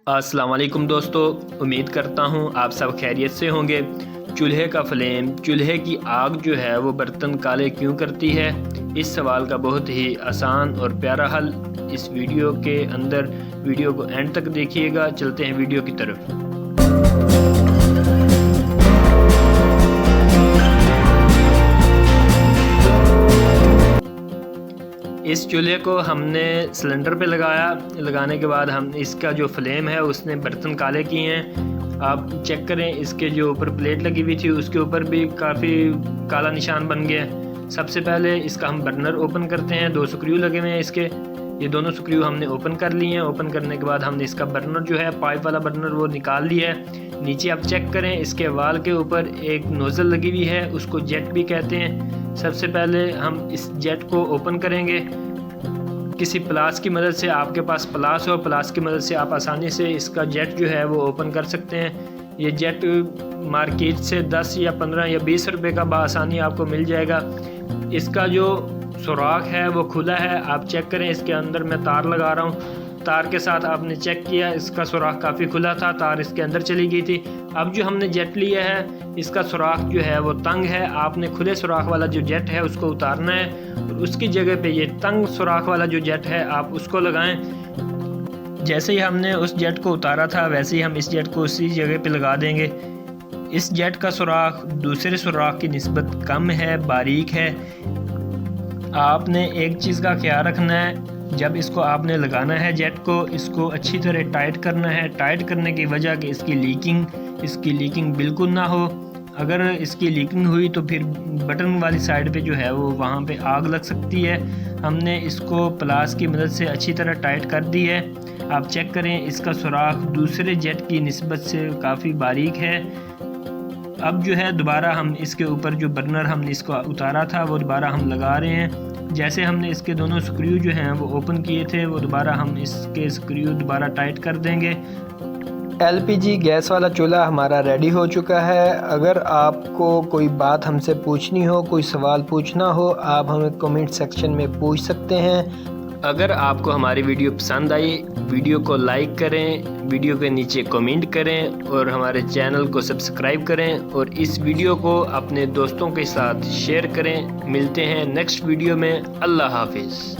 अस्सलाम वालेकुम दोस्तों, उम्मीद करता हूँ आप सब खैरियत से होंगे। चूल्हे का फ्लेम, चूल्हे की आग जो है वो बर्तन काले क्यों करती है, इस सवाल का बहुत ही आसान और प्यारा हल इस वीडियो के अंदर। वीडियो को एंड तक देखिएगा। चलते हैं वीडियो की तरफ। इस चूल्हे को हमने सिलेंडर पे लगाने के बाद हम इसका जो फ्लेम है उसने बर्तन काले किए हैं। आप चेक करें, इसके जो ऊपर प्लेट लगी हुई थी उसके ऊपर भी काफ़ी काला निशान बन गया है। सबसे पहले इसका हम बर्नर ओपन करते हैं। 2 स्क्रू लगे हुए हैं इसके, ये दोनों स्क्रू हमने ओपन कर लिए हैं। ओपन करने के बाद हमने इसका बर्नर जो है पाइप वाला बर्नर वो निकाल लिया है। नीचे आप चेक करें, इसके वाल के ऊपर एक नोज़ल लगी हुई है, उसको जेट भी कहते हैं। सबसे पहले हम इस जेट को ओपन करेंगे किसी प्लास की मदद से। आपके पास प्लास हो, प्लास की मदद से आप आसानी से इसका जेट जो है वो ओपन कर सकते हैं। ये जेट मार्केट से 10 या 15 या 20 रुपए का बआसानी आपको मिल जाएगा। इसका जो सुराख है वो खुला है, आप चेक करें। इसके अंदर मैं तार लगा रहा हूँ, तार के साथ आपने चेक किया, इसका सुराख काफ़ी खुला था, तार इसके अंदर चली गई थी। अब जो हमने जेट लिया है इसका सुराख जो है वो तंग है। आपने खुले सुराख वाला जो जेट है उसको उतारना है और उसकी जगह पे ये तंग सुराख वाला जो जेट है आप उसको लगाएं। जैसे ही हमने उस जेट को उतारा था वैसे ही हम इस जेट को उसी जगह पे लगा देंगे। इस जेट का सुराख दूसरे सुराख की निस्बत कम है, बारीक है। आपने एक चीज़ का ख्याल रखना है, जब इसको आपने लगाना है जेट को, इसको अच्छी तरह टाइट करना है। टाइट करने की वजह कि इसकी लीकिंग बिल्कुल ना हो। अगर इसकी लीकिंग हुई तो फिर बटन वाली साइड पे जो है वो वहाँ पे आग लग सकती है। हमने इसको प्लास की मदद से अच्छी तरह टाइट कर दी है। आप चेक करें, इसका सुराख दूसरे जेट की निस्बत से काफ़ी बारीक है। अब जो है दोबारा हम इसके ऊपर जो बर्नर हमने इसको उतारा था वो दोबारा हम लगा रहे हैं। जैसे हमने इसके दोनों स्क्रू जो हैं वो ओपन किए थे वो दोबारा हम इसके स्क्रू दोबारा टाइट कर देंगे। LPG गैस वाला चूल्हा हमारा रेडी हो चुका है। अगर आपको कोई बात हमसे पूछनी हो, कोई सवाल पूछना हो, आप हमें कमेंट सेक्शन में पूछ सकते हैं। अगर आपको हमारी वीडियो पसंद आई, वीडियो को लाइक करें, वीडियो के नीचे कमेंट करें और हमारे चैनल को सब्सक्राइब करें और इस वीडियो को अपने दोस्तों के साथ शेयर करें। मिलते हैं नेक्स्ट वीडियो में। अल्लाह हाफिज़।